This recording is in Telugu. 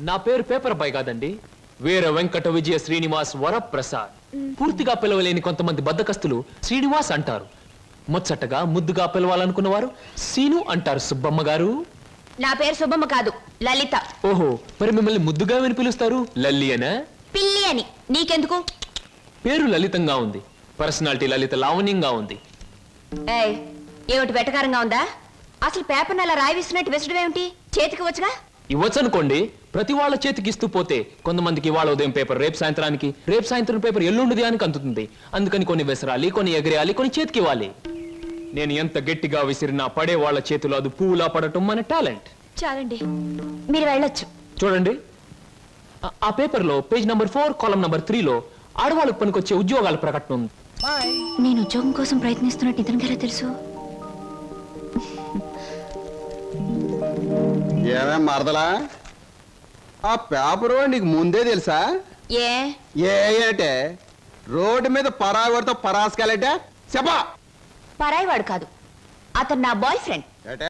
నా పేరు పేపర్ బాయ్ కాదండి, వీర వెంకట విజయ శ్రీనివాస్ వరప్రసాద్. పూర్తిగా పిలవలేని కొంతమంది బద్దకస్తులు శ్రీనివాస్ అంటారు. ముచ్చటగా ముద్దుగా పిలవాలనుకున్న వారు సీను అంటారు. సుబ్బమ్మ గారు, నా పేరు సుబ్బమ్మ కాదు, లలిత. ఓహో, మరి మిమ్మల్ని ముద్దుగా విని పిలుస్తారు లల్లి అనా? పిల్లి అని. నీకెందుకు? పేరు లలితంగా ఉంది, పర్సనాలిటీ లలిత లావణ్యంగా ఉంది. ఏయ్, ఏమిటి వెటకారంగా ఉందా? అసలు పేపర్ని అలా రాయిస్తున్నట్టు విసడం ఏమిటి? చేతికి వచ్చుగా. ఇవ్వచ్చనుకోండి, ప్రతి వాళ్ళ చేతికి ఇస్తూ పోతే కొంతమందికి ఇవాళ ఉదయం పేపర్ రేపు సాయంత్రానికి, రేపు సాయంత్రం పేపర్ ఎల్లుండి అని అందుతుంది. అందుకని కొన్ని విసరాలి, కొన్ని ఎగరేయాలి, కొన్ని చేతికి ఇవ్వాలి. నేను ఎంత గట్టిగా విసిరినా పడే వాళ్ళ చేతిలో అది పువ్వులా పడటం మన టాలెంట్. చాలండి, మీరు వెళ్ళొచ్చు. చూడండి, ఆ పేపర్లో పేజ్ నంబర్ 4 కాలం నంబర్ 3లో ఆడవాళ్ళకు పనికొచ్చే ఉద్యోగాల ప్రకటన ఉంది. నేను ఉద్యోగం కోసం ప్రయత్నిస్తున్నట్టు ఇతనికి ఎలా తెలుసు? ఏమే మరదలా, ఆ పేపరు నీకు ముందే తెలుసా? ఏంటే రోడ్డు మీద పరాగడితో పరాసుకెళ్ళటే చెప్పా. పరాయివాడు కాదు, అతను నా బాయ్ ఫ్రెండ్.